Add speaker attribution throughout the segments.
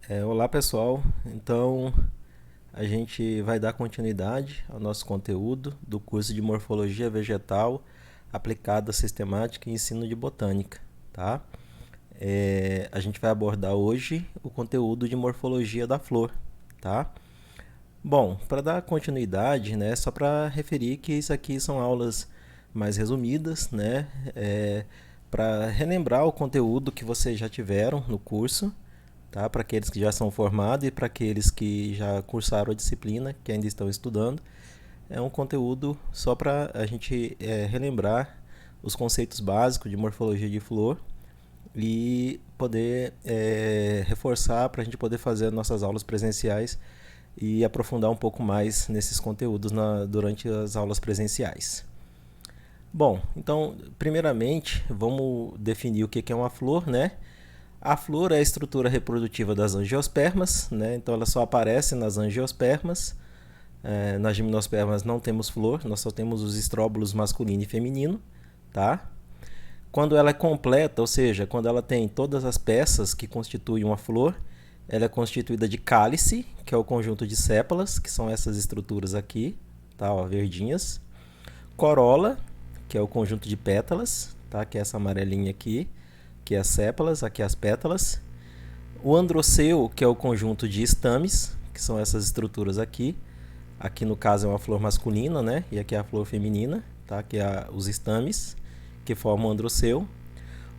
Speaker 1: Olá pessoal, então a gente vai dar continuidade ao nosso conteúdo do curso de Morfologia Vegetal aplicada à Sistemática e Ensino de Botânica, tá? A gente vai abordar hoje o conteúdo de Morfologia da Flor, tá? Bom, para dar continuidade, né, só para referir que isso aqui são aulas mais resumidas, né, para relembrar o conteúdo que vocês já tiveram no curso, tá? Para aqueles que já são formados e para aqueles que já cursaram a disciplina, que ainda estão estudando. É um conteúdo só para a gente relembrar os conceitos básicos de morfologia de flor e poder reforçar para a gente poder fazer nossas aulas presenciais e aprofundar um pouco mais nesses conteúdos durante as aulas presenciais. Bom, então, primeiramente, vamos definir o que é uma flor, né? A flor é a estrutura reprodutiva das angiospermas, né? Então ela só aparece nas angiospermas. Nas gimnospermas não temos flor, nós só temos os estróbulos masculino e feminino, tá? Quando ela é completa, ou seja, quando ela tem todas as peças que constituem uma flor, ela é constituída de cálice, que é o conjunto de sépalas, que são essas estruturas aqui, tá? Ó, verdinhas. Corola, que é o conjunto de pétalas, tá? Que é essa amarelinha aqui, que é as sépalas, aqui as pétalas. O androceu, que é o conjunto de estames, que são essas estruturas aqui. Aqui no caso é uma flor masculina, né? E aqui é a flor feminina, tá? Que é os estames, que formam o androceu.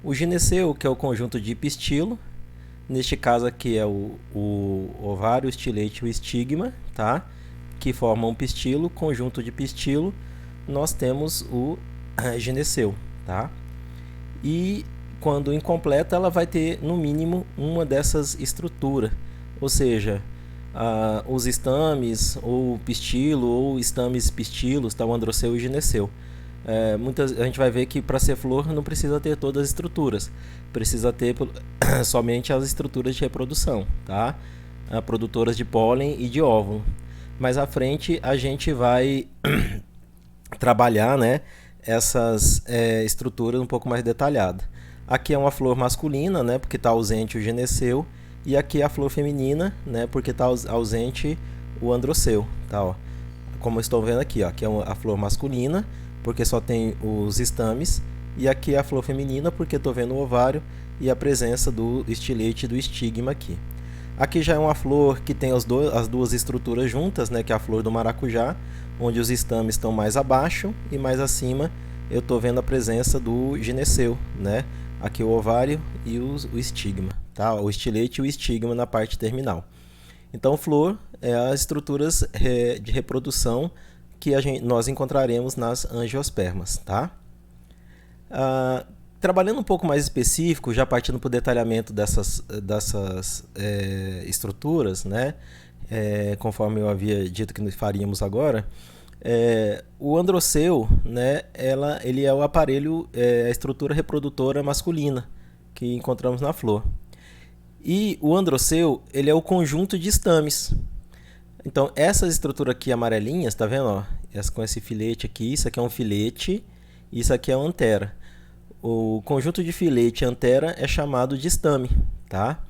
Speaker 1: O gineceu, que é o conjunto de pistilo. Neste caso aqui é o ovário, o estilete e o estigma, tá? Que formam um pistilo, conjunto de pistilo. Nós temos o gineceu, tá? E quando incompleta, ela vai ter no mínimo uma dessas estruturas, ou seja, os estames, ou pistilo, ou estames pistilos, tá? O androceu e o gineceu. A gente vai ver que para ser flor não precisa ter todas as estruturas, precisa ter somente as estruturas de reprodução, tá? Produtoras de pólen e de óvulo. Mais à frente a gente vai trabalhar, né, essas estruturas um pouco mais detalhadas. Aqui é uma flor masculina, né, porque está ausente o gineceu, e aqui é a flor feminina, né, porque está ausente o androceu, tá, ó. Como estão vendo aqui, ó, aqui é a flor masculina, porque só tem os estames, e aqui é a flor feminina, porque estou vendo o ovário e a presença do estilete e do estigma aqui. Aqui já é uma flor que tem as duas estruturas juntas, né, que é a flor do maracujá, onde os estames estão mais abaixo e mais acima eu estou vendo a presença do gineceu, né? Aqui o ovário e o estigma, tá? O estilete e o estigma na parte terminal. Então, flor é as estruturas de reprodução que nós encontraremos nas angiospermas, tá? Trabalhando um pouco mais específico, já partindo para o detalhamento dessas estruturas, né? Conforme eu havia dito que faríamos agora, o androceu, né? Ele é o aparelho, a estrutura reprodutora masculina que encontramos na flor. E o androceu, ele é o conjunto de estames. Então, essa estrutura aqui amarelinhas, tá vendo? Ó? Com esse filete aqui, isso aqui é um filete, isso aqui é uma antera. O conjunto de filete e antera é chamado de estame, tá?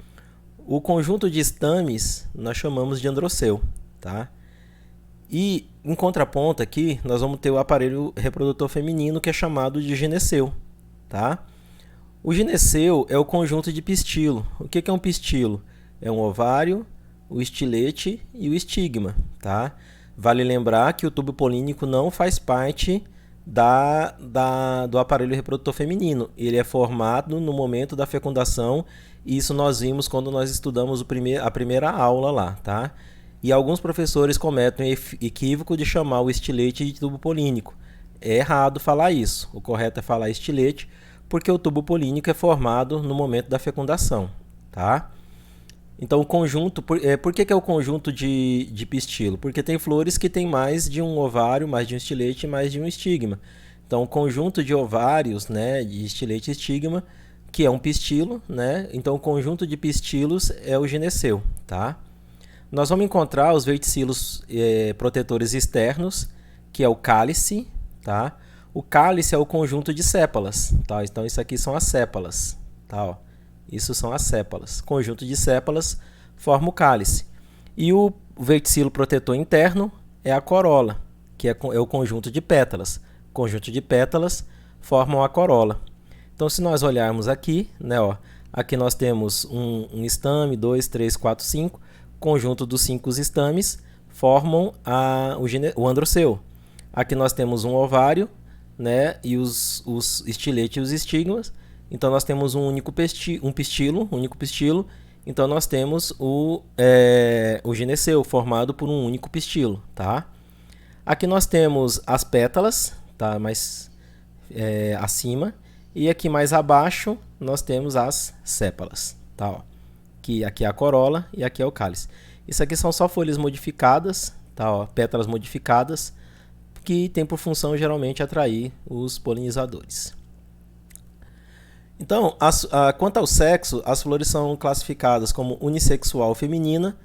Speaker 1: O conjunto de estames nós chamamos de androceu, tá? E em contraponto aqui, nós vamos ter o aparelho reprodutor feminino que é chamado de gineceu, tá? O gineceu é o conjunto de pistilo. O que é um pistilo? É um ovário, o estilete e o estigma, tá? Vale lembrar que o tubo polínico não faz parte do aparelho reprodutor feminino. Ele é formado no momento da fecundação, e isso nós vimos quando nós estudamos a primeira aula lá, tá? E alguns professores cometem o equívoco de chamar o estilete de tubo polínico. É errado falar isso. O correto é falar estilete, porque o tubo polínico é formado no momento da fecundação, tá? Então, o conjunto... Por que é o conjunto de pistilo? Porque tem flores que tem mais de um ovário, mais de um estilete e mais de um estigma. Então, o conjunto de ovários, né, de estilete e estigma, que é um pistilo, né? Então, o conjunto de pistilos é o gineceu, tá? Nós vamos encontrar os verticilos protetores externos, que é o cálice, tá? O cálice é o conjunto de sépalas, tá? Então, isso aqui são as sépalas, tá? Ó. Isso são as sépalas. Conjunto de sépalas forma o cálice. E o verticilo protetor interno é a corola, que é o conjunto de pétalas. O conjunto de pétalas formam a corola. Então, se nós olharmos aqui, né, ó, aqui nós temos um estame, 2, 3, 4, 5. Conjunto dos 5 estames formam o androceu. Aqui nós temos um ovário, né, e os estiletes e os estigmas. Então nós temos um único pistilo. Então nós temos o gineceu formado por um único pistilo, tá? Aqui nós temos as pétalas, tá, mais acima, e aqui mais abaixo nós temos as sépalas, tá, ó. Que aqui é a corola e aqui é o cálice. Isso aqui são só folhas modificadas, tá, ó, pétalas modificadas, que tem por função geralmente atrair os polinizadores. Então, quanto ao sexo, as flores são classificadas como unissexual feminina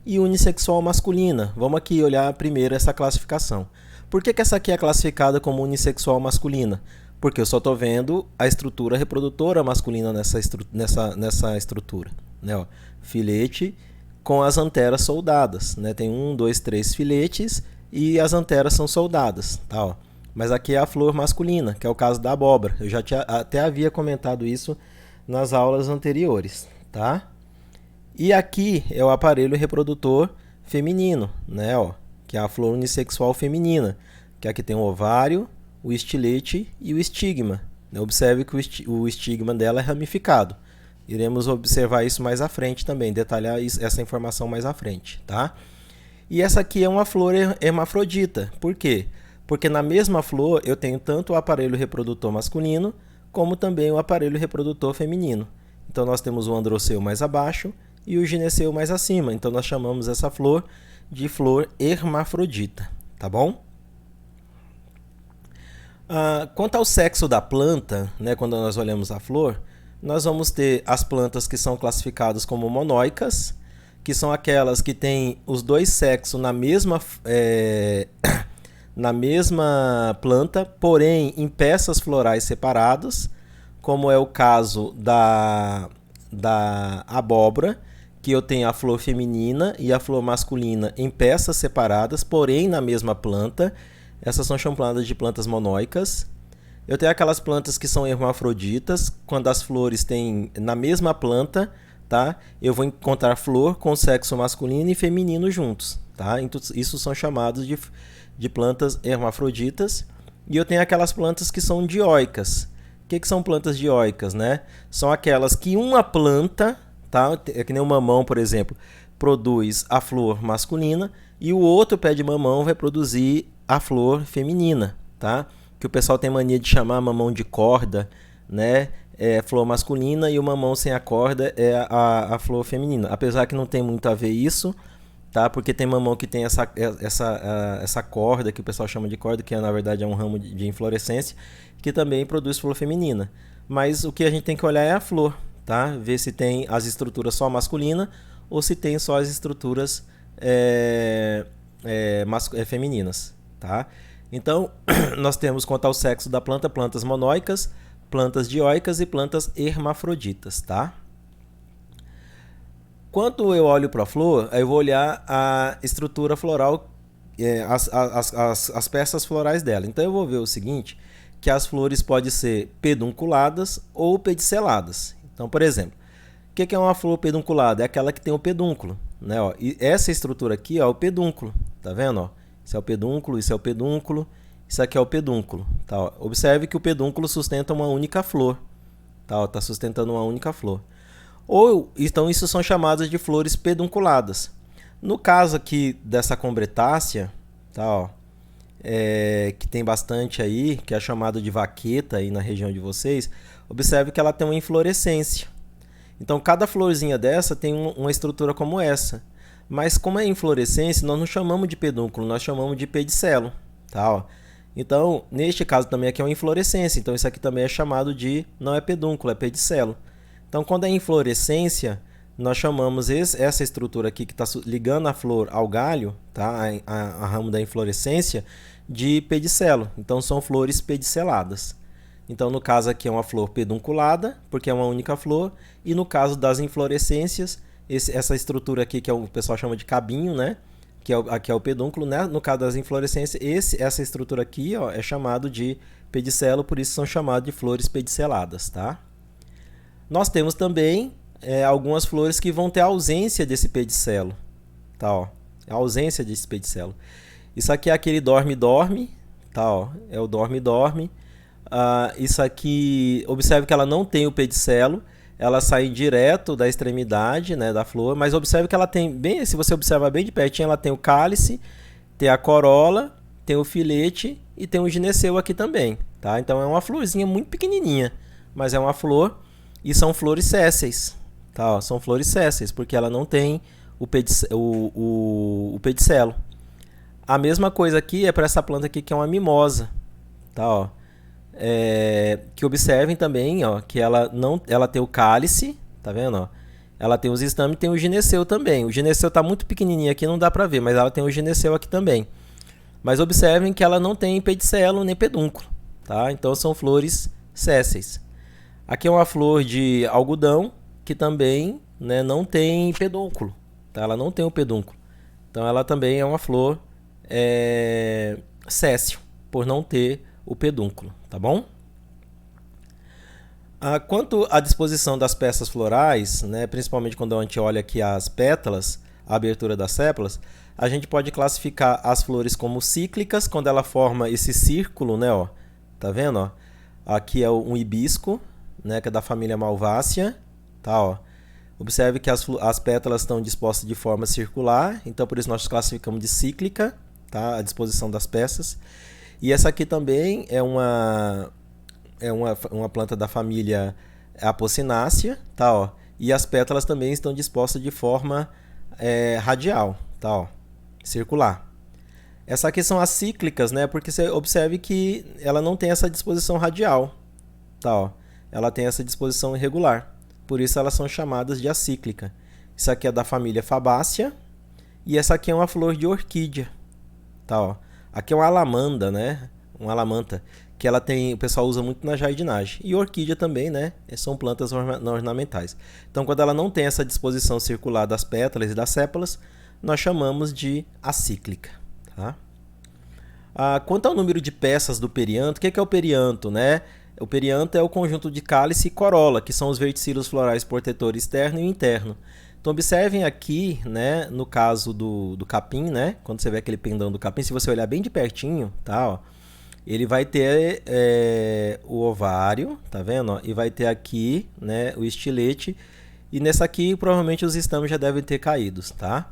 Speaker 1: e unissexual masculina. Vamos aqui olhar primeiro essa classificação. Por que essa aqui é classificada como unissexual masculina? Porque eu só estou vendo a estrutura reprodutora masculina nessa estrutura, né, ó, filete com as anteras soldadas, né? Tem 1, 2, 3 filetes e as anteras são soldadas, tá, ó. Mas aqui é a flor masculina, que é o caso da abóbora. Eu já até havia comentado isso nas aulas anteriores, tá? E aqui é o aparelho reprodutor feminino, né, ó, que é a flor unissexual feminina, que aqui tem o ovário, o estilete e o estigma. Observe que o estigma dela é ramificado. Iremos observar isso mais à frente também, detalhar essa informação mais à frente, tá? E essa aqui é uma flor hermafrodita. Por quê? Porque na mesma flor eu tenho tanto o aparelho reprodutor masculino, como também o aparelho reprodutor feminino. Então nós temos o androceu mais abaixo e o gineceu mais acima. Então nós chamamos essa flor de flor hermafrodita, tá bom? Quanto ao sexo da planta, né, quando nós olhamos a flor, nós vamos ter as plantas que são classificadas como monóicas, que são aquelas que têm os dois sexos na mesma planta, porém em peças florais separadas, como é o caso da abóbora, que eu tenho a flor feminina e a flor masculina em peças separadas, porém na mesma planta. Essas são chamadas de plantas monóicas. Eu tenho aquelas plantas que são hermafroditas, quando as flores têm na mesma planta, tá? Eu vou encontrar flor com sexo masculino e feminino juntos, tá? Então, isso são chamados de plantas hermafroditas. E eu tenho aquelas plantas que são dioicas. O que são plantas dioicas, né? São aquelas que uma planta, tá? É que nem o mamão, por exemplo, produz a flor masculina e o outro pé de mamão vai produzir a flor feminina, tá? Que o pessoal tem mania de chamar mamão de corda, né? É flor masculina e o mamão sem a corda é a flor feminina. Apesar que não tem muito a ver isso, tá? Porque tem mamão que tem essa corda, que o pessoal chama de corda, que na verdade é um ramo de inflorescência, que também produz flor feminina. Mas o que a gente tem que olhar é a flor, tá? Ver se tem as estruturas só masculina ou se tem só as estruturas femininas, tá? Então, nós temos, quanto ao sexo da planta, plantas monóicas, plantas dioicas e plantas hermafroditas, tá? Quando eu olho para a flor, eu vou olhar a estrutura floral, as peças florais dela. Então eu vou ver o seguinte, que as flores podem ser pedunculadas ou pediceladas. Então, por exemplo, o que é uma flor pedunculada? É aquela que tem o pedúnculo, né? Ó, e essa estrutura aqui é o pedúnculo, tá vendo? Ó? Isso é o pedúnculo, isso é o pedúnculo, isso aqui é o pedúnculo. Tá, ó. Observe que o pedúnculo sustenta uma única flor. Tá sustentando uma única flor. Então isso são chamadas de flores pedunculadas. No caso aqui dessa combretácea, tá, ó, que tem bastante aí, que é chamado de vaqueta aí na região de vocês, observe que ela tem uma inflorescência. Então cada florzinha dessa tem uma estrutura como essa. Mas como é inflorescência, nós não chamamos de pedúnculo, nós chamamos de pedicelo, tá, ó. Então, neste caso também aqui é uma inflorescência, então isso aqui também é chamado de, não é pedúnculo, é pedicelo. Então, quando é inflorescência, nós chamamos essa estrutura aqui que está ligando a flor ao galho, tá, a ramo da inflorescência, de pedicelo. Então, são flores pediceladas. Então, no caso aqui é uma flor pedunculada, porque é uma única flor, e no caso das inflorescências, essa estrutura aqui que o pessoal chama de cabinho, né? Aqui é o pedúnculo, né? No caso das inflorescências, essa estrutura aqui, ó, é chamado de pedicelo, por isso são chamadas de flores pediceladas, tá? Nós temos também algumas flores que vão ter ausência desse pedicelo, tá? Ó, a ausência desse pedicelo. Isso aqui é aquele dorme-dorme, tá? Ó, é o dorme-dorme. Isso aqui, observe que ela não tem o pedicelo, ela sai direto da extremidade, né, da flor, mas observe que ela tem, bem, se você observar bem de pertinho, ela tem o cálice, tem a corola, tem o filete e tem o gineceu aqui também, tá? Então é uma florzinha muito pequenininha, mas é uma flor e são flores sésseis, tá? Ó, são flores sésseis, porque ela não tem o pedicelo. A mesma coisa aqui é para essa planta aqui que é uma mimosa, tá? Ó. Que observem também, ó, que ela tem o cálice, tá vendo? Ó? Ela tem os estames e tem o gineceu também. O gineceu está muito pequenininho aqui, não dá para ver, mas ela tem o gineceu aqui também. Mas observem que ela não tem pedicelo nem pedúnculo, tá? Então são flores sésseis. Aqui é uma flor de algodão que também, né, não tem pedúnculo, tá? Ela não tem o pedúnculo. Então ela também é uma flor séssil, por não ter o pedúnculo, tá bom? Quanto à disposição das peças florais, né, principalmente quando a gente olha aqui as pétalas, a abertura das sépalas, a gente pode classificar as flores como cíclicas, quando ela forma esse círculo, né, ó, tá vendo? Ó? Aqui é um hibisco, né, que é da família Malvácea, tá, ó. Observe que as pétalas estão dispostas de forma circular, então por isso nós classificamos de cíclica, tá, a disposição das peças. E essa aqui também é uma planta da família Apocynaceae, tá, ó. E as pétalas também estão dispostas de forma radial, tá, ó, circular. Essa aqui são as cíclicas, né? Porque você observe que ela não tem essa disposição radial, tá, ó. Ela tem essa disposição irregular. Por isso elas são chamadas de acíclica. Isso aqui é da família Fabaceae e essa aqui é uma flor de orquídea, tá, ó. Aqui é uma alamanda, né? Uma alamanta, que ela tem, o pessoal usa muito na jardinagem. E orquídea também, né? São plantas ornamentais. Então, quando ela não tem essa disposição circular das pétalas e das sépalas, nós chamamos de acíclica, tá? Quanto ao número de peças do perianto, o que é o perianto, né? O perianto é o conjunto de cálice e corola, que são os verticilos florais protetor externo e interno. Então observem aqui, né, no caso do capim, né, quando você vê aquele pendão do capim, se você olhar bem de pertinho, tá, ó, ele vai ter o ovário, tá vendo? Ó, e vai ter aqui, né, o estilete, e nessa aqui provavelmente os estames já devem ter caído, tá?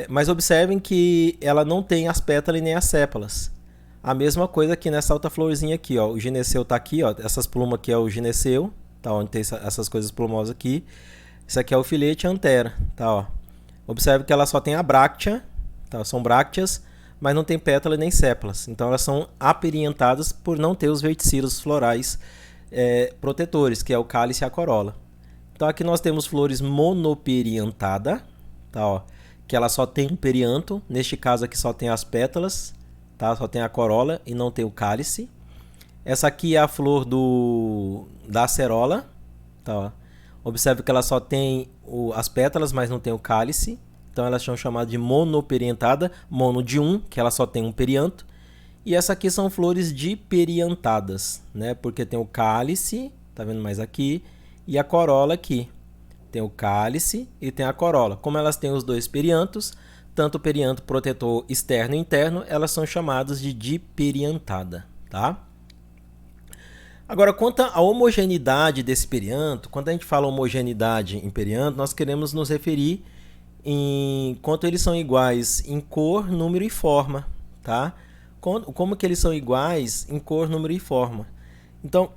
Speaker 1: Mas observem que ela não tem as pétalas e nem as sépalas. A mesma coisa aqui nessa outra florzinha aqui, ó, o gineceu tá aqui, ó, essas plumas aqui é o gineceu, tá, onde tem essas coisas plumosas aqui. Isso aqui é o filete e a antera, tá, ó. Observe que ela só tem a bráctea, tá? São brácteas, mas não tem pétala nem sépalas. Então elas são aperiantadas por não ter os verticilos florais protetores, que é o cálice e a corola. Então aqui nós temos flores monoperiantada, tá, ó, que ela só tem um perianto. Neste caso aqui só tem as pétalas, tá? Só tem a corola e não tem o cálice. Essa aqui é a flor da acerola, tá, ó. Observe que ela só tem as pétalas, mas não tem o cálice. Então elas são chamadas de monoperiantada, mono de um, que ela só tem um perianto. E essa aqui são flores diperiantadas, né? Porque tem o cálice, tá vendo mais aqui, e a corola aqui. Tem o cálice e tem a corola. Como elas têm os dois periantos, tanto o perianto protetor externo e interno, elas são chamadas de diperiantada, tá? Agora, quanto à homogeneidade desse perianto, quando a gente fala homogeneidade em perianto, nós queremos nos referir em quanto eles são iguais em cor, número e forma, tá? Como que eles são iguais em cor, número e forma? Então,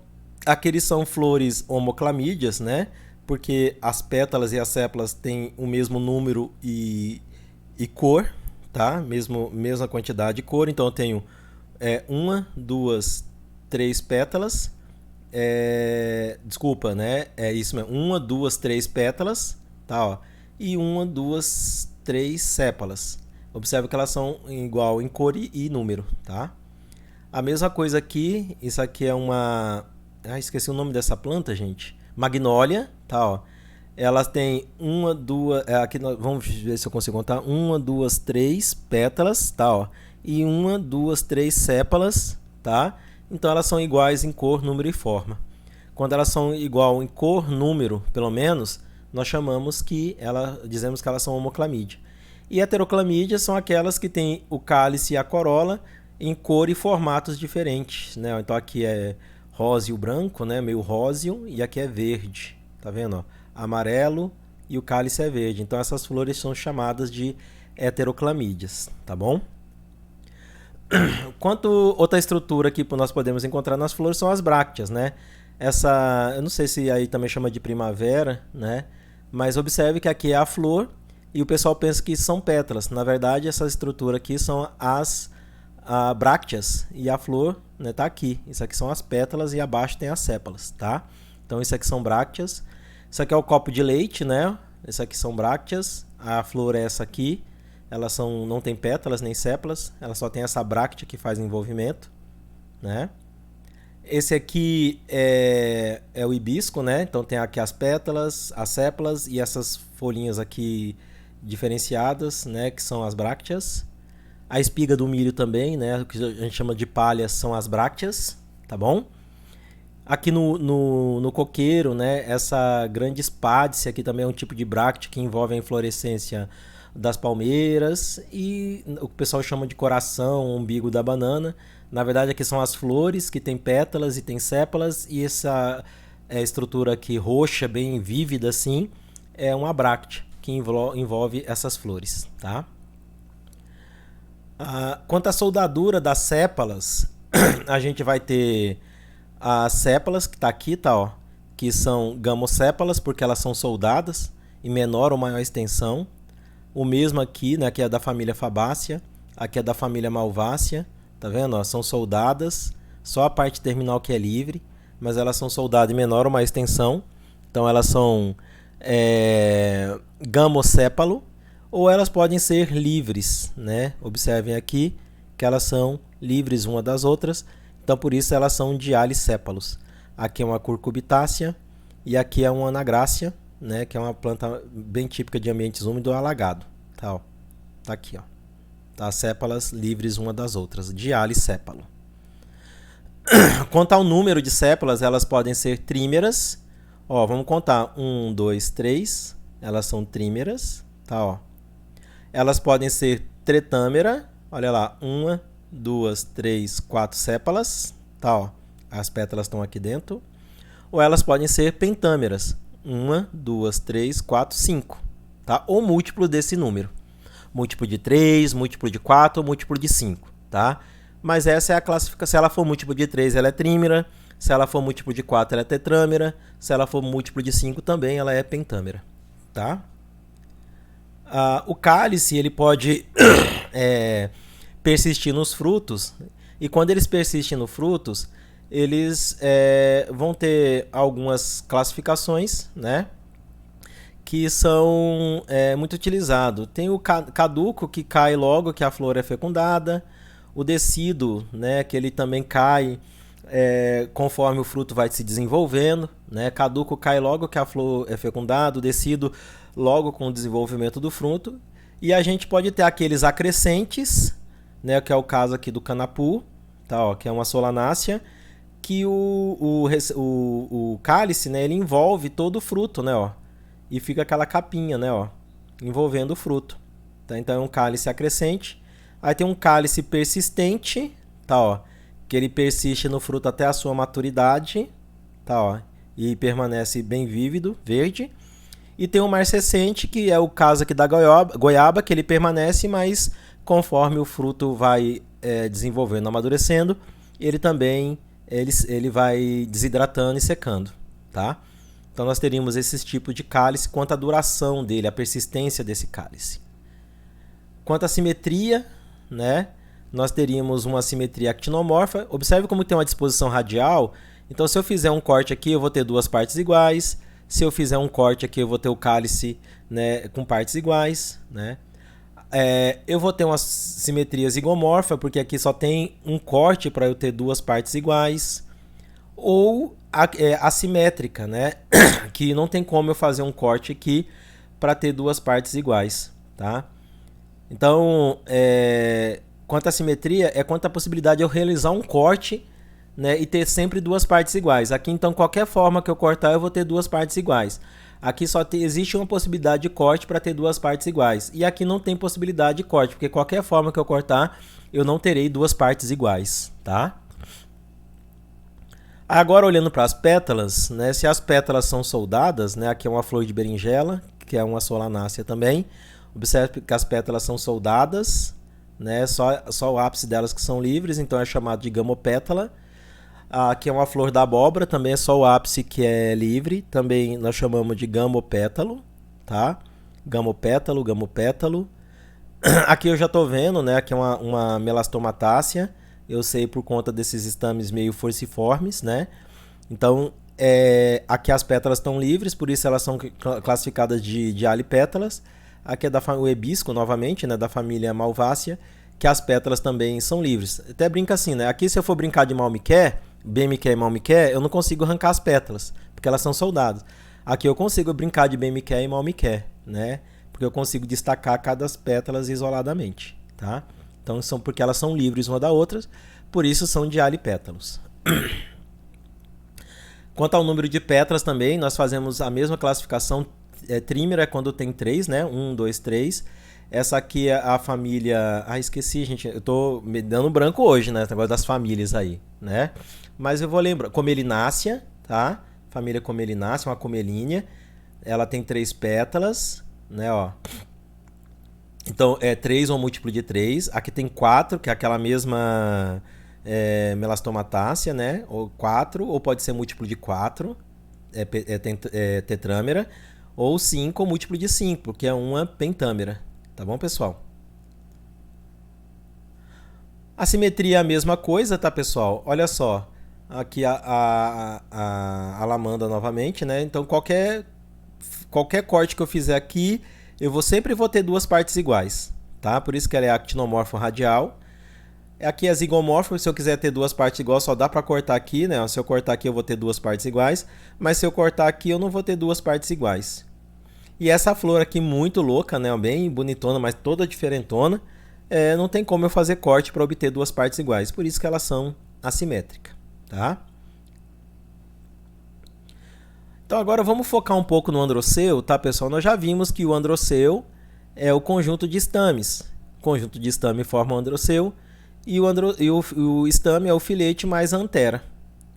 Speaker 1: aqueles são flores homoclamídeas, né? Porque as pétalas e as sépalas têm o mesmo número e cor, tá? Mesma quantidade de cor. Então, eu tenho uma, duas, três pétalas. Desculpa, né? É isso mesmo. Uma, duas, três pétalas, tá? Ó, e uma, duas, três sépalas. Observe que elas são igual em cor e número, tá? A mesma coisa aqui. Isso aqui é uma... esqueci o nome dessa planta, gente. Magnólia, tá? Ó. Elas têm uma, duas, aqui vamos ver se eu consigo contar, uma, duas, três pétalas, tá, ó, e uma, duas, três sépalas, tá? Então elas são iguais em cor, número e forma. Quando elas são igual em cor, número, pelo menos, nós dizemos que elas são homoclamídeas. E heteroclamídeas são aquelas que têm o cálice e a corola em cor e formatos diferentes, né? Então aqui é róseo branco, né? Meio róseo, e aqui é verde, tá vendo, ó? Amarelo e o cálice é verde. Então essas flores são chamadas de heteroclamídeas, tá bom? Quanto outra estrutura que nós podemos encontrar nas flores são as brácteas, né? Eu não sei se aí também chama de primavera, né? Mas observe que aqui é a flor e o pessoal pensa que são pétalas. Na verdade, essa estrutura aqui são as brácteas e a flor, né, tá aqui. Isso aqui são as pétalas e abaixo tem as sépalas, tá? Então isso aqui são brácteas. Isso aqui é o copo de leite, né? Isso aqui são brácteas. A flor é essa aqui. Elas não tem pétalas nem sépalas. Ela só tem essa bráctea que faz envolvimento, né? Esse aqui é o hibisco, né? Então tem aqui as pétalas, as sépalas e essas folhinhas aqui diferenciadas, né? Que são as brácteas. A espiga do milho também, né? O que a gente chama de palhas são as brácteas, tá bom? Aqui no coqueiro, né? Essa grande espádice aqui também é um tipo de bráctea que envolve a inflorescência das palmeiras e o que o pessoal chama de coração, umbigo da banana. Na verdade, aqui são as flores que tem pétalas e tem sépalas, e essa estrutura aqui roxa, bem vívida assim, é uma bráctea que envolve essas flores, tá? Quanto à soldadura das sépalas, a gente vai ter as sépalas que está aqui, tá, ó, que são gamosépalas porque elas são soldadas em menor ou maior extensão. O mesmo aqui, né, que é da família Fabácea, aqui é da família Malvácea, tá vendo? Ó, são soldadas, só a parte terminal que é livre, mas elas são soldadas em menor ou maior extensão. Então elas são gamosépalo, ou elas podem ser livres, né? Observem aqui que elas são livres uma das outras, então por isso elas são dialisépalos. Aqui é uma curcubitácea e aqui é uma anagrácea, né, que é uma planta bem típica de ambientes úmidos alagado, tá, ó. Tá aqui, ó. Tá, sépalas livres uma das outras, dialisépalo. Quanto ao número de sépalas, elas podem ser trímeras. Ó, vamos contar 1, 2, 3. Elas são trímeras, tá, ó. Elas podem ser tretâmera. Olha lá, 1, 2, 3, 4 sépalas, tá, ó. As pétalas estão aqui dentro. Ou elas podem ser pentâmeras. 1, 2, 3, 4, 5, tá? Ou múltiplo desse número. Múltiplo de 3, múltiplo de 4 ou múltiplo de 5, tá? Mas essa é a classificação. Se ela for múltiplo de 3, ela é trímera. Se ela for múltiplo de 4, ela é tetrâmera. Se ela for múltiplo de 5, também ela é pentâmera, tá? O cálice, ele pode persistir nos frutos. E quando eles persistem nos frutos, eles vão ter algumas classificações, né, que são muito utilizados. Tem o caduco, que cai logo que a flor é fecundada. O decíduo, né, que ele também cai conforme o fruto vai se desenvolvendo, né? Caduco cai logo que a flor é fecundada, o decíduo logo com o desenvolvimento do fruto. E a gente pode ter aqueles acrescentes, né, que é o caso aqui do canapu, tá, ó, que é uma solanácea, que o cálice, né, ele envolve todo o fruto, né, ó, e fica aquela capinha, né, ó, envolvendo o fruto. Tá? Então é um cálice acrescente. Aí tem um cálice persistente, tá, ó, que ele persiste no fruto até a sua maturidade, tá, ó, e permanece bem vívido, verde. E tem o marcescente, que é o caso aqui da goiaba, que ele permanece, mas conforme o fruto vai desenvolvendo, amadurecendo, ele também ele vai desidratando e secando, tá? Então nós teríamos esses tipos de cálice quanto à duração dele, a persistência desse cálice. Quanto à simetria, né, nós teríamos uma simetria actinomorfa. Observe como tem uma disposição radial. Então se eu fizer um corte aqui, eu vou ter duas partes iguais. Se eu fizer um corte aqui, eu vou ter o cálice, né, com partes iguais, né? Eu vou ter uma simetria zigomorfa, porque aqui só tem um corte para eu ter duas partes iguais. ou assimétrica, né? Que não tem como eu fazer um corte aqui para ter duas partes iguais, tá? Então, quanto à simetria, é quanto à possibilidade de eu realizar um corte, né, e ter sempre duas partes iguais. Aqui, então, qualquer forma que eu cortar, eu vou ter duas partes iguais. Aqui só existe uma possibilidade de corte para ter duas partes iguais. E aqui não tem possibilidade de corte, porque qualquer forma que eu cortar, eu não terei duas partes iguais, tá? Agora, olhando para as pétalas, né, se as pétalas são soldadas, né, aqui é uma flor de berinjela, que é uma solanácea também. Observe que as pétalas são soldadas, né, só o ápice delas que são livres, então é chamado de gamopétala. Aqui é uma flor da abóbora, também é só o ápice que é livre, também nós chamamos de gamopétalo, tá? Gamopétalo, gamopétalo. Aqui eu já estou vendo, né, aqui é uma melastomatácea, eu sei por conta desses estames meio forciformes, né? Então, aqui as pétalas estão livres, por isso elas são classificadas de alipétalas. Aqui é o hebisco, novamente, né, da família Malvácea, que as pétalas também são livres. Até brinca assim, né? Aqui se eu for brincar de Malmiquer, bem me quer e mal me quer, eu não consigo arrancar as pétalas, porque elas são soldadas. Aqui eu consigo brincar de bem me quer e mal me quer, né? Porque eu consigo destacar cada pétalas isoladamente, tá? Então são porque elas são livres uma da outra, por isso são de alipétalos. Quanto ao número de pétalas também, nós fazemos a mesma classificação. Trímero é quando tem 3, né? 1, 2, 3. Essa aqui é a família... Ah, esqueci, gente. Eu tô me dando branco hoje, né? Esse negócio das famílias aí, né? Mas eu vou lembrar. Comelinácea, tá? Família Comelinácea, uma comelínea. Ela tem 3 pétalas, né? Ó. Então, é 3 ou múltiplo de 3. Aqui tem 4, que é aquela mesma melastomatácea, né? Ou 4, ou pode ser múltiplo de 4. Tetrâmera. Ou 5 ou múltiplo de 5, porque é uma pentâmera. Tá bom, pessoal? A simetria é a mesma coisa, tá, pessoal? Olha só. Aqui a lamanda novamente, né? Então, qualquer corte que eu fizer aqui, eu sempre vou ter duas partes iguais, tá? Por isso que ela é actinomorfo radial. Aqui é zigomorfo, se eu quiser ter duas partes iguais, só dá para cortar aqui, né? Se eu cortar aqui, eu vou ter duas partes iguais. Mas se eu cortar aqui, eu não vou ter duas partes iguais. E essa flor aqui muito louca, né? Bem bonitona, mas toda diferentona. Não tem como eu fazer corte para obter duas partes iguais. Por isso que elas são assimétricas, tá? Então agora vamos focar um pouco no androceu, tá, pessoal? Nós já vimos que o androceu é o conjunto de estames. O conjunto de estame forma o androceu e o estame é o filete mais a antera,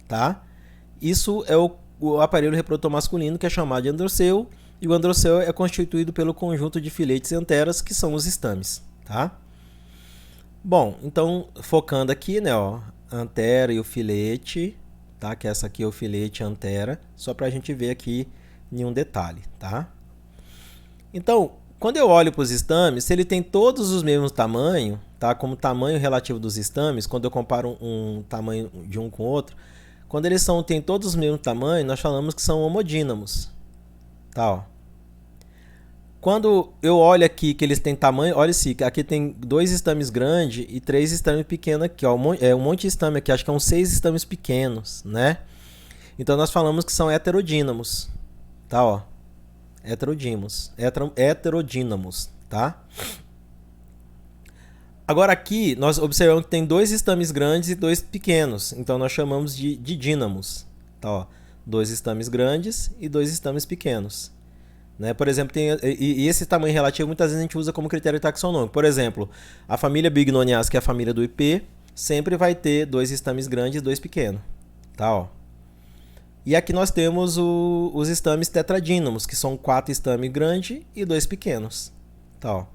Speaker 1: tá? Isso é o aparelho reprodutor masculino, que é chamado de androceu, e o androceu é constituído pelo conjunto de filetes e anteras, que são os estames, tá? Bom, então focando aqui, né, ó, antera e o filete, tá? Que essa aqui é o filete antera, só para a gente ver aqui em um detalhe, tá? Então, quando eu olho para os estames, se ele tem todos os mesmos tamanhos, tá? Como tamanho relativo dos estames, quando eu comparo um tamanho de um com o outro, quando eles têm todos os mesmos tamanhos, nós falamos que são homodínamos, tá? Ó. Quando eu olho aqui que eles têm tamanho, olha esse, aqui tem 2 estames grandes e 3 estames pequenos aqui, ó, um monte de estame aqui, acho que são 6 estames pequenos, né? Então nós falamos que são heterodínamos, tá, ó? Heterodínamos, tá? Agora aqui nós observamos que tem 2 estames grandes e 2 pequenos, então nós chamamos de dínamos, tá, ó? 2 estames grandes e 2 estames pequenos. Né? Por exemplo, esse tamanho relativo muitas vezes a gente usa como critério taxonômico. Por exemplo, a família Bignoniaceae, que é a família do IP, sempre vai ter 2 estames grandes e 2 pequenos. Tá, ó. E aqui nós temos os estames tetradínamos, que são 4 estames grandes e 2 pequenos. Tá, ó.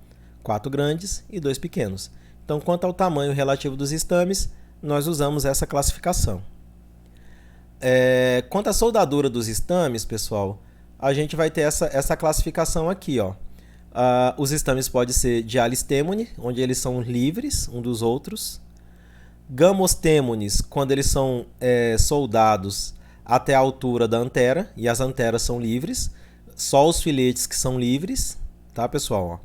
Speaker 1: 4 grandes e 2 pequenos. Então, quanto ao tamanho relativo dos estames, nós usamos essa classificação. Quanto à soldadura dos estames, pessoal, a gente vai ter essa classificação aqui, ó. Os estames podem ser de alistêmone, onde eles são livres um dos outros. Gamostêmones, quando eles são soldados até a altura da antera, e as anteras são livres. Só os filetes que são livres, tá, pessoal?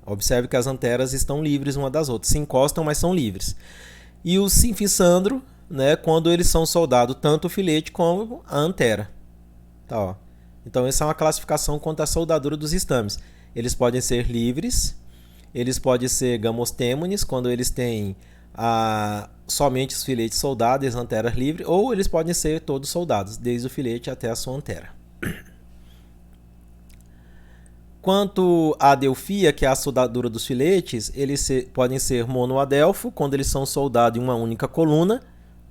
Speaker 1: Ó. Observe que as anteras estão livres uma das outras. Se encostam, mas são livres. E o sinfissandro, né, quando eles são soldados tanto o filete como a antera. Tá, ó. Então essa é uma classificação quanto à soldadura dos estames. Eles podem ser livres, eles podem ser gamostêmones, quando eles têm somente os filetes soldados e as anteras livres, ou eles podem ser todos soldados, desde o filete até a sua antera. Quanto à adelfia, que é a soldadura dos filetes, eles podem ser monoadelfo, quando eles são soldados em uma única coluna.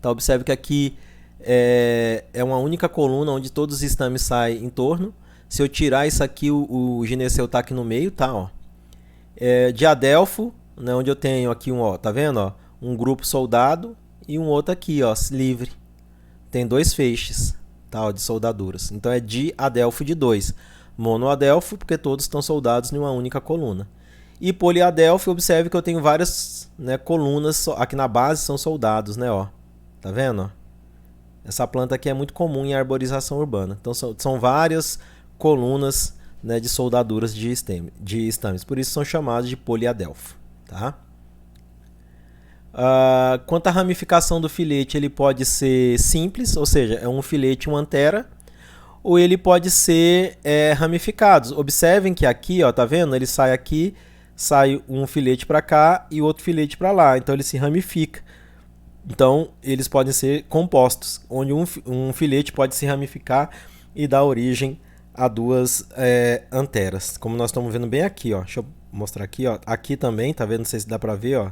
Speaker 1: Tá, observe que aqui é uma única coluna onde todos os estames saem em torno. Se eu tirar isso aqui, o gineceu está aqui no meio, tá? Ó. Diadelfo, né, onde eu tenho aqui tá vendo? Ó, um grupo soldado e um outro aqui, ó, livre. Tem dois feixes, tá, ó, de soldaduras. Então é diadelfo de 2. Monoadelfo, porque todos estão soldados em uma única coluna. E poliadelfo, observe que eu tenho várias, né, colunas aqui na base, são soldados, né, ó. Tá vendo? Ó? Essa planta aqui é muito comum em arborização urbana. Então são várias colunas, né, de soldaduras de estames. Por isso são chamados de poliadelfo. Tá? Quanto à ramificação do filete, ele pode ser simples, ou seja, é um filete e uma antera, ou ele pode ser ramificado. Observem que aqui, ó, tá vendo? Ele sai aqui, sai um filete para cá e outro filete para lá. Então ele se ramifica. Então, eles podem ser compostos, onde um filete pode se ramificar e dar origem a duas anteras. Como nós estamos vendo bem aqui, ó. Deixa eu mostrar aqui, ó. Aqui também, tá vendo? Não sei se dá para ver, ó.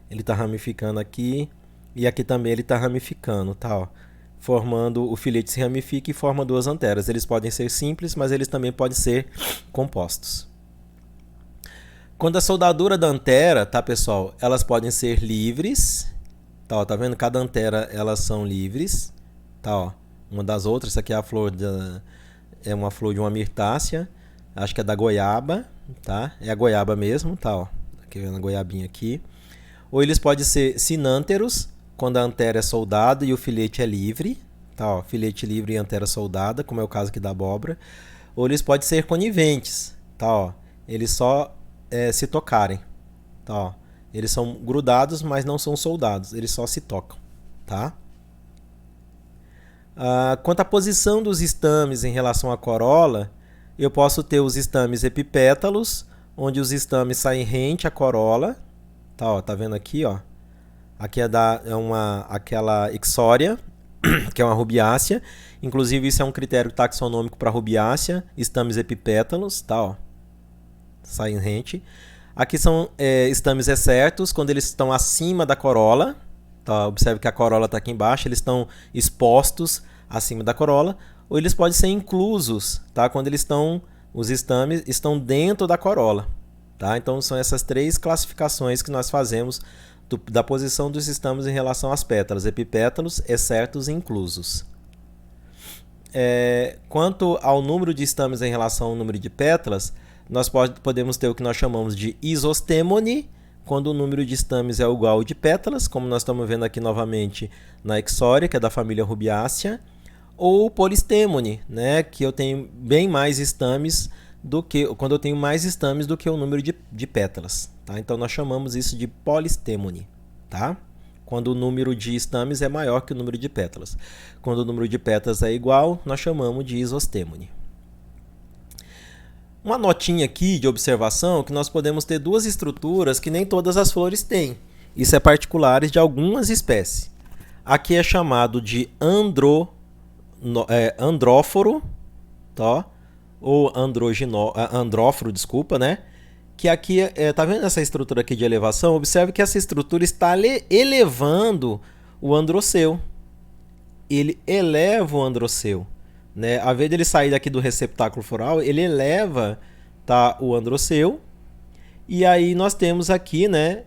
Speaker 1: Ele está ramificando aqui e aqui também ele está ramificando, tá? Ó. Formando, o filete se ramifica e forma duas anteras. Eles podem ser simples, mas eles também podem ser compostos. Quando a soldadura da antera, tá, pessoal? Elas podem ser livres. Tá, ó, tá vendo? Cada antera, elas são livres. Tá, ó. Uma das outras, essa aqui é a flor é uma flor de uma mirtácea. Acho que é da goiaba, tá? É a goiaba mesmo, tá, ó. Aqui vendo a goiabinha aqui. Ou eles podem ser sinânteros, quando a antera é soldada e o filete é livre. Tá, ó. Filete livre e antera soldada, como é o caso aqui da abóbora. Ou eles podem ser coniventes, tá, ó. Eles só se tocarem, tá, ó. Eles são grudados, mas não são soldados. Eles só se tocam, tá? Quanto à posição dos estames em relação à corola, eu posso ter os estames epipétalos, onde os estames saem rente à corola. Tá, ó, tá vendo aqui, ó? Aqui aquela ixória, que é uma rubiácea. Inclusive, isso é um critério taxonômico para rubiácea. Estames epipétalos, tá, ó. Saem rente. Aqui são estames excertos, quando eles estão acima da corola. Tá? Observe que a corola está aqui embaixo, eles estão expostos acima da corola. Ou eles podem ser inclusos, tá? Quando os estames estão dentro da corola. Tá? Então são essas três classificações que nós fazemos da posição dos estames em relação às pétalas: epipétalos, excertos e inclusos. Quanto ao número de estames em relação ao número de pétalas, nós podemos ter o que nós chamamos de isostêmone, quando o número de estames é igual ao de pétalas, como nós estamos vendo aqui novamente na ixória, que é da família rubiácea, ou polistêmone, né, que eu tenho bem mais estames quando eu tenho mais estames do que o número de pétalas. Tá? Então nós chamamos isso de polistêmone, tá? Quando o número de estames é maior que o número de pétalas. Quando o número de pétalas é igual, nós chamamos de isostêmone. Uma notinha aqui de observação que nós podemos ter duas estruturas que nem todas as flores têm. Isso é particulares de algumas espécies. Aqui é chamado de andróforo, tá? Ou andróforo, desculpa, né? Que aqui, tá vendo essa estrutura aqui de elevação? Observe que essa estrutura está elevando o androceu. Ele eleva o androceu. Né? Ao invés de ele sair daqui do receptáculo floral, ele eleva, tá, o androceu. E aí nós temos aqui, né,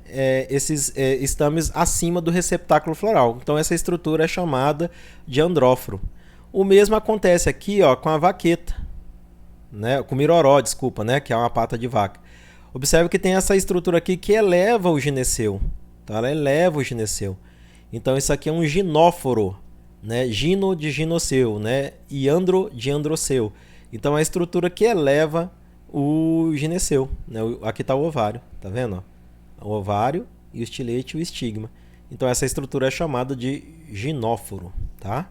Speaker 1: esses estames acima do receptáculo floral. Então essa estrutura é chamada de andróforo. O mesmo acontece aqui, ó, com a vaqueta, né, com o miroró, desculpa, né, que é uma pata de vaca. Observe que tem essa estrutura aqui que eleva o gineceu. Tá? Ela eleva o gineceu. Então isso aqui é um ginóforo. Né? Gino de ginoceu, né? E andro de androceu. Então a estrutura que eleva o gineceu, né? Aqui está o ovário, tá vendo? O ovário e o estilete e o estigma. Então essa estrutura é chamada de ginóforo, tá?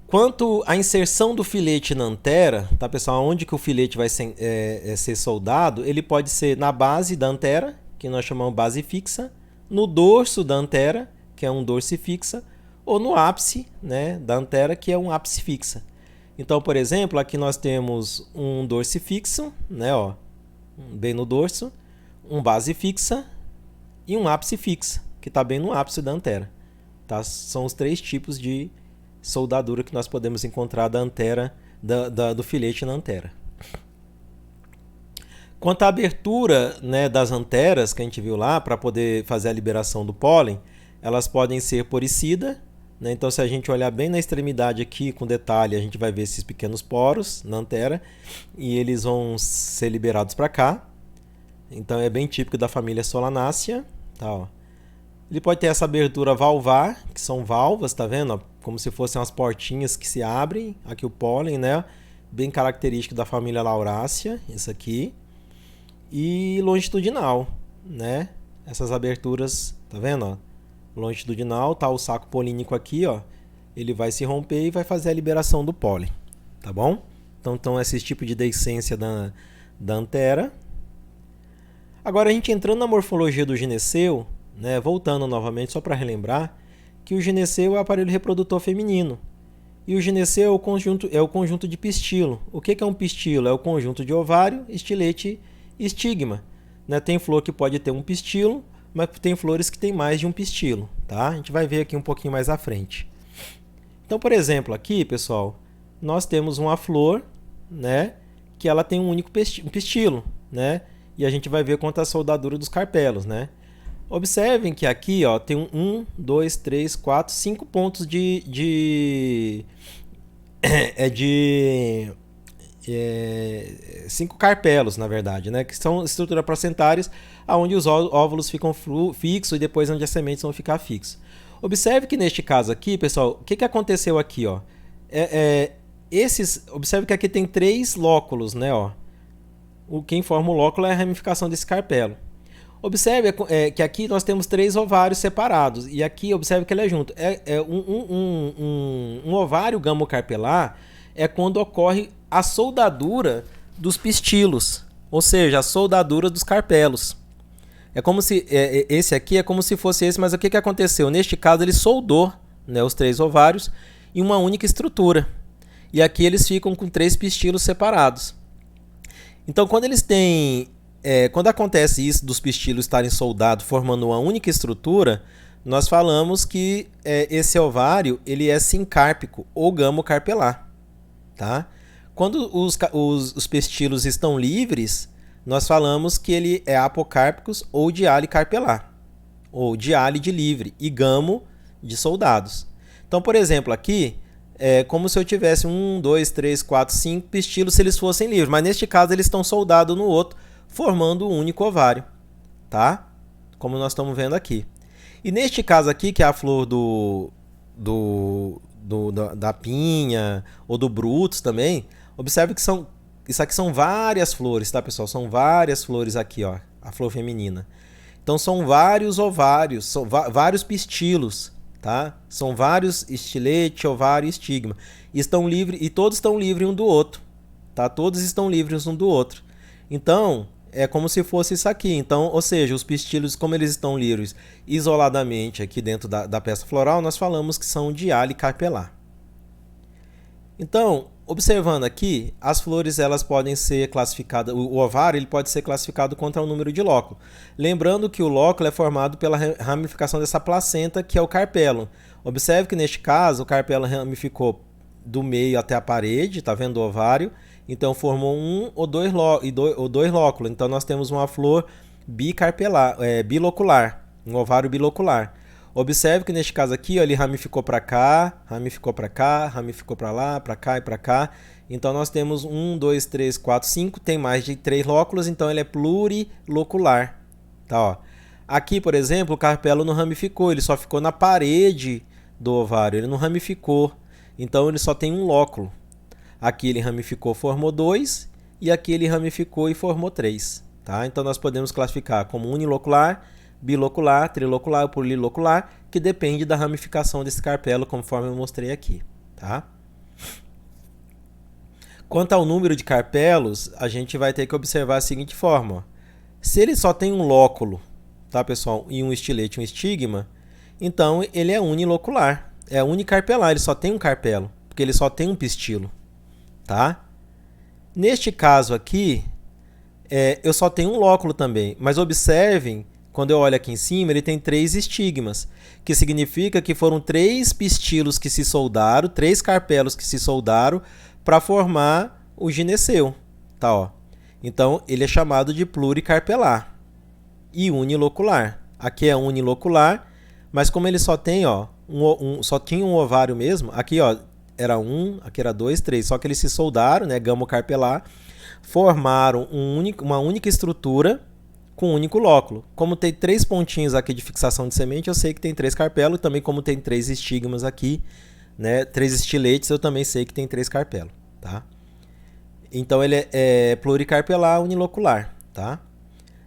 Speaker 1: Quanto à inserção do filete na antera, tá, pessoal? Onde que o filete vai ser soldado, ele pode ser na base da antera, que nós chamamos base fixa, no dorso da antera, que é um dorso fixa, ou no ápice, né, da antera, que é um ápice fixa. Então, por exemplo, aqui nós temos um dorso fixo, né, ó, bem no dorso, um base fixa e um ápice fixa, que está bem no ápice da antera. Tá? São os 3 tipos de soldadura que nós podemos encontrar da antera, do filete na antera. Quanto à abertura, né, das anteras que a gente viu lá, para poder fazer a liberação do pólen, elas podem ser poricida, né? Então, se a gente olhar bem na extremidade aqui com detalhe, a gente vai ver esses pequenos poros na antera e eles vão ser liberados para cá. Então, é bem típico da família Solanaceae. Tá, ó. Ele pode ter essa abertura valvar, que são valvas, tá vendo? Ó, como se fossem umas portinhas que se abrem. Aqui o pólen, né? Bem característico da família Lauraceae, isso aqui. E longitudinal, né? Essas aberturas, tá vendo? Ó? Longitudinal, tá o saco polínico aqui, ó. Ele vai se romper e vai fazer a liberação do pólen, tá bom? Então esse tipo de deiscência da antera. Agora a gente entrando na morfologia do gineceu, né? Voltando novamente só para relembrar que o gineceu é o aparelho reprodutor feminino. E o gineceu é o conjunto de pistilo. O que é um pistilo? É o conjunto de ovário, estilete e estigma. Né? Tem flor que pode ter um pistilo, mas tem flores que tem mais de um pistilo. Tá? A gente vai ver aqui um pouquinho mais à frente. Então, por exemplo, aqui, pessoal, nós temos uma flor, né, que ela tem um único pistilo, né? E a gente vai ver quanto a soldadura dos carpelos, né? Observem que aqui, ó, tem 1, 2, 3, 4, 5 pontos de 5 carpelos, na verdade, né? Que são estruturas placentárias, onde os óvulos ficam fixos e depois onde as sementes vão ficar fixas. Observe que neste caso aqui, pessoal, o que aconteceu aqui, ó? Observe que aqui tem 3 lóculos, né? Ó. Quem forma o lóculo é a ramificação desse carpelo. Observe que aqui nós temos 3 ovários separados. E aqui, observe que ele é junto. Um ovário gamocarpelar é quando ocorre a soldadura dos pistilos. Ou seja, a soldadura dos carpelos. É como se esse aqui é como se fosse esse, mas o que aconteceu? Neste caso, ele soldou, né, os 3 ovários em uma única estrutura. E aqui eles ficam com 3 pistilos separados. Então, quando acontece isso dos pistilos estarem soldados formando uma única estrutura, nós falamos que esse ovário ele é sincárpico ou gamocarpelar. Tá? Quando os pistilos estão livres, nós falamos que ele é apocárpicos ou dialicarpelar, ou diálide livre e gamo de soldados. Então, por exemplo, aqui é como se eu tivesse 1, 2, 3, 4, 5 pistilos se eles fossem livres, mas neste caso eles estão soldados no outro, formando um único ovário, tá? Como nós estamos vendo aqui. E neste caso aqui, que é a flor da pinha ou do brutus também, observe que isso aqui são várias flores, tá, pessoal? São várias flores aqui, ó, a flor feminina. Então são vários ovários, são vários pistilos, tá? São vários estilete, ovário e estigma. E todos estão livres um do outro, tá? Todos estão livres um do outro. Então, é como se fosse isso aqui. Então, ou seja, os pistilos, como eles estão livres isoladamente aqui dentro da peça floral, nós falamos que são dialicarpelar. Então, observando aqui, as flores elas podem ser classificadas, o ovário ele pode ser classificado contra o número de lóculo. Lembrando que o lóculo é formado pela ramificação dessa placenta, que é o carpelo. Observe que neste caso o carpelo ramificou do meio até a parede, tá vendo o ovário? Então formou um ou dois lóculos. Então nós temos uma flor bilocular, um ovário bilocular. Observe que neste caso aqui, ó, ele ramificou para cá, ramificou para cá, ramificou para lá, para cá e para cá. Então nós temos 1, 2, 3, 4, 5, tem mais de 3 lóculos, então ele é plurilocular. Tá, ó. Aqui, por exemplo, o carpelo não ramificou, ele só ficou na parede do ovário, ele não ramificou. Então ele só tem um lóculo. Aqui ele ramificou, formou 2, e aqui ele ramificou e formou 3. Tá? Então nós podemos classificar como unilocular, bilocular, trilocular ou polilocular, que depende da ramificação desse carpelo, conforme eu mostrei aqui, tá? Quanto ao número de carpelos, a gente vai ter que observar a seguinte forma, ó. Se ele só tem um lóculo, tá, pessoal, e um estilete, um estigma, então ele é unilocular, é unicarpelar, ele só tem um carpelo, porque ele só tem um pistilo, tá? Neste caso aqui, eu só tenho um lóculo também, mas observem, quando eu olho aqui em cima, ele tem 3 estigmas, que significa que foram 3 pistilos que se soldaram, 3 carpelos que se soldaram para formar o gineceu, tá, ó. Então, ele é chamado de pluricarpelar e unilocular. Aqui é unilocular, mas como ele só tem, ó, só tinha um ovário mesmo, aqui, ó, era 1, aqui era 2, 3, só que eles se soldaram, né, gamocarpelar, formaram uma única estrutura com um único lóculo. Como tem 3 pontinhos aqui de fixação de semente, eu sei que tem 3 carpelos, também como tem 3 estigmas aqui, né, 3 estiletes, eu também sei que tem 3 carpelos, tá? Então ele é pluricarpelar unilocular, tá?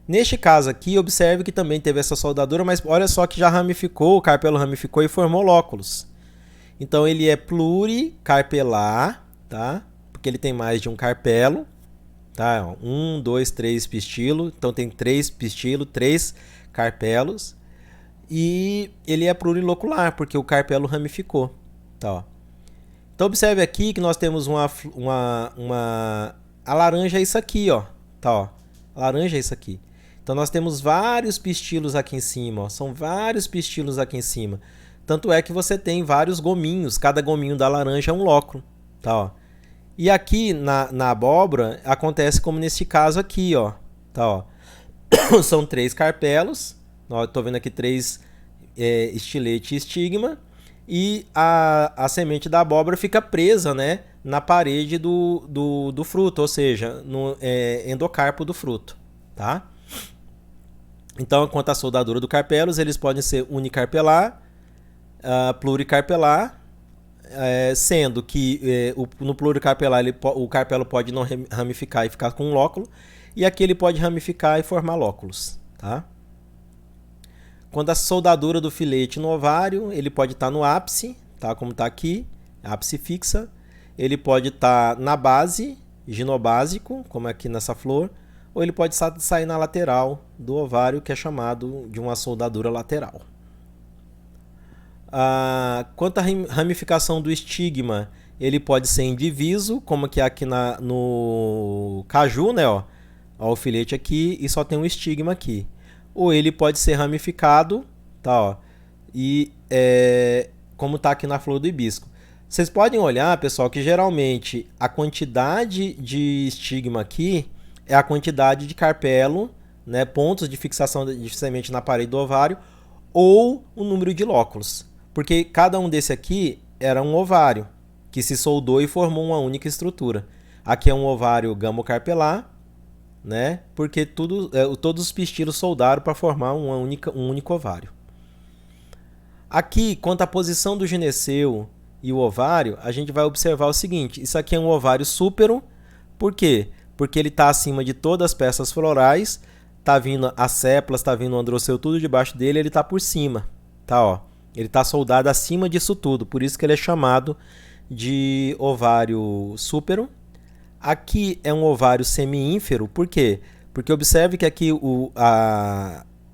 Speaker 1: Neste caso aqui, observe que também teve essa soldadura, mas olha só que já ramificou, o carpelo ramificou e formou lóculos. Então ele é pluricarpelar, tá? Porque ele tem mais de um carpelo, tá? 1, 2, 3 pistilo, então tem 3 pistilos, 3 carpelos. E ele é plurilocular, porque o carpelo ramificou, tá? Ó. Então observe aqui que nós temos a laranja é isso aqui, ó, tá, ó. A laranja é isso aqui. Então nós temos vários pistilos aqui em cima, ó. São vários pistilos aqui em cima. Tanto é que você tem vários gominhos, cada gominho da laranja é um lóculo, tá, ó. E aqui na abóbora acontece como neste caso aqui, ó, tá, ó. São 3 carpelos, ó, estou vendo aqui 3 estilete e estigma. E a semente da abóbora fica presa, né, na parede do fruto, ou seja, no endocarpo do fruto, tá? Então, quanto à soldadura do carpelos, eles podem ser unicarpelar, pluricarpelar, sendo que no pluricarpelar o carpelo pode não ramificar e ficar com um lóculo, e aqui ele pode ramificar e formar lóculos, tá? Quando a soldadura do filete no ovário, ele pode estar no ápice, tá? Como está aqui, ápice fixa. Ele pode estar na base, ginobásico, como é aqui nessa flor, ou ele pode sair na lateral do ovário, que é chamado de uma soldadura lateral. Quanto à ramificação do estigma, ele pode ser indiviso, como que é aqui no caju, né? Ó, o filete aqui e só tem um estigma aqui. Ou ele pode ser ramificado, tá, ó, e como está aqui na flor do hibisco. Vocês podem olhar, pessoal, que geralmente a quantidade de estigma aqui é a quantidade de carpelo, né, pontos de fixação de semente na parede do ovário, ou o número de lóculos. Porque cada um desse aqui era um ovário, que se soldou e formou uma única estrutura. Aqui é um ovário gamocarpelar, né? Porque todos os pistilos soldaram para formar um único ovário. Aqui, quanto à posição do gineceu e o ovário, a gente vai observar o seguinte: isso aqui é um ovário súpero. Por quê? Porque ele está acima de todas as peças florais, tá vindo as sépalas, tá vindo o androceu tudo debaixo dele, ele está por cima, tá, ó. Ele está soldado acima disso tudo, por isso que ele é chamado de ovário súpero. Aqui é um ovário semi-ínfero, por quê? Porque observe que aqui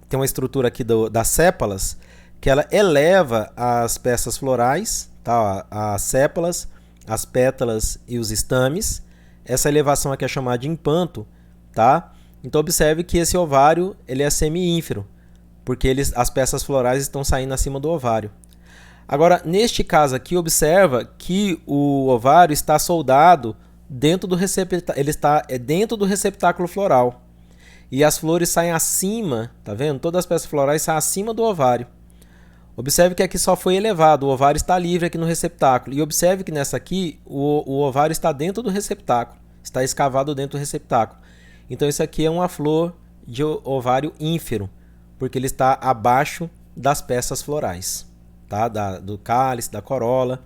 Speaker 1: tem uma estrutura aqui das sépalas, que ela eleva as peças florais, tá? As sépalas, as pétalas e os estames. Essa elevação aqui é chamada de impanto, tá? Então observe que esse ovário ele é semi-ínfero, porque as peças florais estão saindo acima do ovário. Agora, neste caso aqui, observa que o ovário está soldado dentro do receptáculo, ele está dentro do receptáculo floral. E as flores saem acima, tá vendo? Todas as peças florais saem acima do ovário. Observe que aqui só foi elevado, o ovário está livre aqui no receptáculo. E observe que nessa aqui, o ovário está dentro do receptáculo, está escavado dentro do receptáculo. Então isso aqui é uma flor de ovário ínfero, porque ele está abaixo das peças florais, tá? Do cálice, da corola,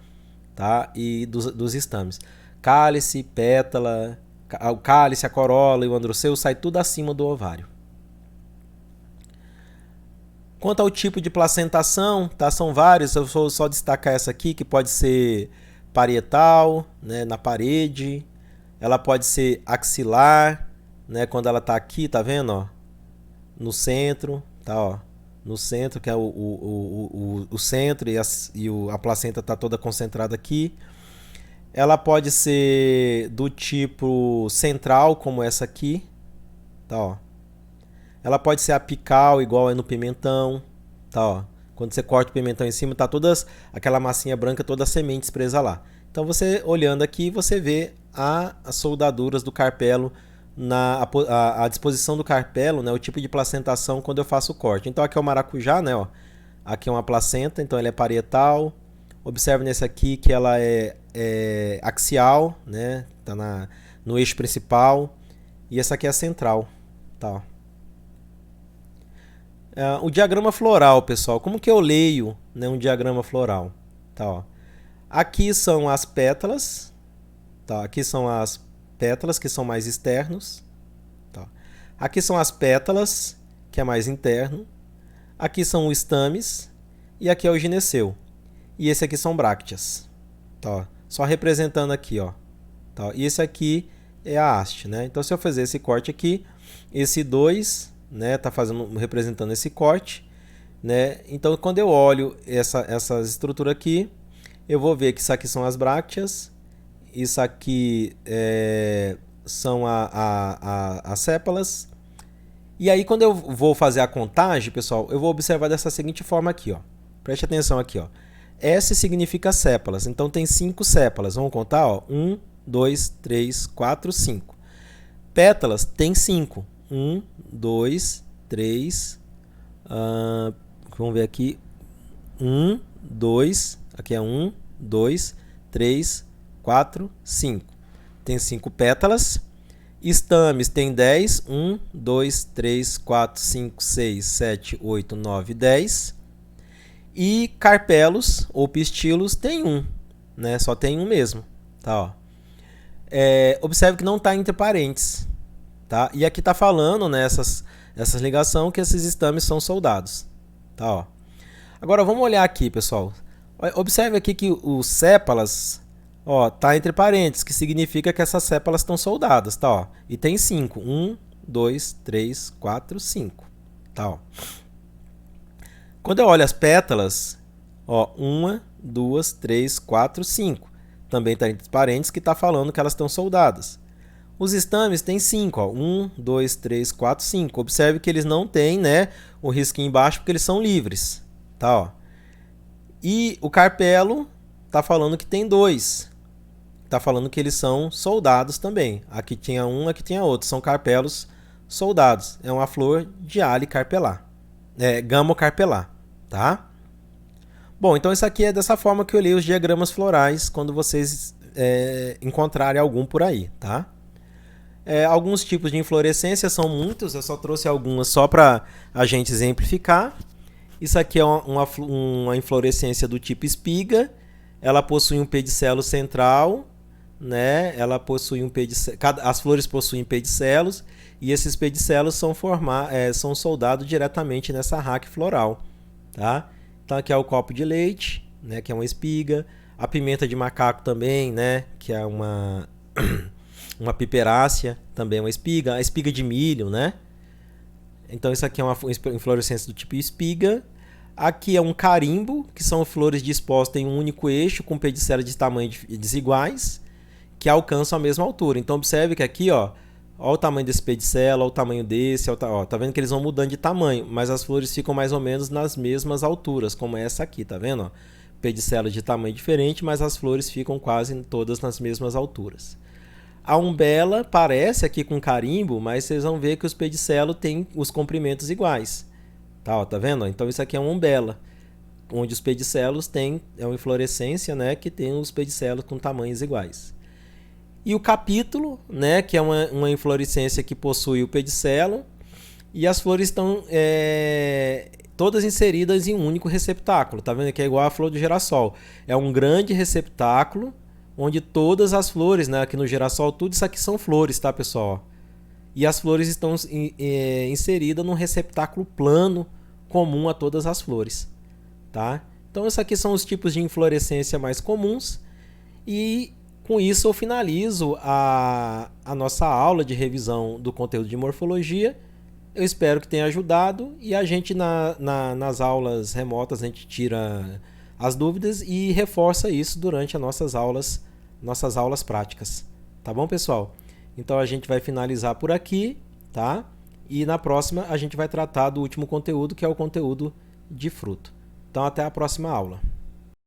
Speaker 1: tá? E dos estames. Cálice, pétala, o cálice, a corola e o androceu sai tudo acima do ovário. Quanto ao tipo de placentação, tá, são vários, eu vou só destacar essa aqui, que pode ser parietal, né, na parede, ela pode ser axilar, né, quando ela está aqui, tá vendo, ó, no centro, tá, ó, no centro, que é o centro, e a placenta está toda concentrada aqui. Ela pode ser do tipo central, como essa aqui, tá, ó. Ela pode ser apical, igual é no pimentão, tá, ó. Quando você corta o pimentão em cima, tá todas aquela massinha branca, todas as sementes presas lá. Então você olhando aqui, você vê as soldaduras do carpelo, a disposição do carpelo, né, o tipo de placentação quando eu faço o corte. Então aqui é o maracujá, né, ó. Aqui é uma placenta, então ela é parietal. Observe nesse aqui que ela é axial, né, tá no eixo principal. E essa aqui é a central, tá, ó. O diagrama floral, pessoal, como que eu leio, né, um diagrama floral? Tá, ó. Aqui são as pétalas, tá? Aqui são as pétalas que são mais externos, tá? Aqui são as pétalas, que é mais interno. Aqui são os estames e aqui é o gineceu. E esse aqui são brácteas, tá? Só representando aqui, ó, tá? E esse aqui é a haste, né? Então se eu fazer esse corte aqui, esse 2, né, tá representando esse corte, né? Então quando eu olho essa estrutura aqui, eu vou ver que isso aqui são as brácteas, isso aqui são as sépalas. E aí quando eu vou fazer a contagem, pessoal, eu vou observar dessa seguinte forma aqui, ó. Preste atenção aqui, ó. S significa sépalas, então tem 5 sépalas. Vamos contar, ó. 1, 2, 3, 4, 5. Pétalas tem 5. 1, 2, 3, vamos ver aqui, 1, 2, aqui é 1, 2, 3, 4, 5. Tem 5 pétalas. Estames tem 10, 1, 2, 3, 4, 5, 6, 7, 8, 9, 10. E carpelos ou pistilos tem 1, né? Só tem 1 mesmo, tá, ó. Observe que não está entre parênteses. Tá? E aqui está falando, né, essas ligações, que esses estames são soldados. Tá, ó. Agora vamos olhar aqui, pessoal. Observe aqui que os sépalas, ó, tá entre parênteses, que significa que essas sépalas estão soldadas. Tá, ó. E tem 5. 1, 2, 3, 4, 5. Tá, ó. Quando eu olho as pétalas, ó, 1, 2, 3, 4, 5. Também está entre parênteses, que está falando que elas estão soldadas. Os estames têm 5, ó. 1, 2, 3, 4, 5. Observe que eles não têm, né, o risquinho embaixo porque eles são livres, tá, ó. E o carpelo tá falando que tem 2. Tá falando que eles são soldados também. Aqui tinha um, aqui tinha outro. São carpelos soldados. É uma flor de ale carpelar. Gamocarpelar, tá? Bom, então isso aqui é dessa forma que eu li os diagramas florais quando vocês encontrarem algum por aí, tá? Alguns tipos de inflorescência, são muitos, eu só trouxe algumas só para a gente exemplificar. Isso aqui é uma inflorescência do tipo espiga, ela possui um pedicelo central, né? Ela possui as flores possuem pedicelos, e esses pedicelos são soldados diretamente nessa raque floral, tá? Então aqui é o copo de leite, né? Que é uma espiga, a pimenta de macaco também, né? Que é uma piperácea, também uma espiga, a espiga de milho, né? Então isso aqui é uma inflorescência do tipo espiga. Aqui é um carimbo, que são flores dispostas em um único eixo, com pedicelos de tamanhos desiguais, que alcançam a mesma altura. Então observe que aqui, ó o tamanho desse pedicelo, ó o tamanho desse, ó, tá vendo que eles vão mudando de tamanho, mas as flores ficam mais ou menos nas mesmas alturas, como essa aqui, tá vendo? Ó, pedicelo de tamanho diferente, mas as flores ficam quase todas nas mesmas alturas. A umbela parece aqui com carimbo, mas vocês vão ver que os pedicelos têm os comprimentos iguais. Tá vendo? Então isso aqui é uma umbela, onde os pedicelos têm, é uma inflorescência, né, que tem os pedicelos com tamanhos iguais. E o capítulo, né, que é uma inflorescência que possui o pedicelo, e as flores estão todas inseridas em um único receptáculo. Tá vendo que é igual a flor do girassol. É um grande receptáculo, onde todas as flores, né, aqui no girassol, tudo isso aqui são flores, tá, pessoal? E as flores estão inseridas num receptáculo plano, comum a todas as flores, tá? Então, esses aqui são os tipos de inflorescência mais comuns e com isso eu finalizo a nossa aula de revisão do conteúdo de morfologia. Eu espero que tenha ajudado e a gente nas aulas remotas a gente tira as dúvidas e reforça isso durante as nossas aulas práticas. Tá bom, pessoal? Então a gente vai finalizar por aqui, tá? E na próxima a gente vai tratar do último conteúdo, que é o conteúdo de fruto. Então até a próxima aula.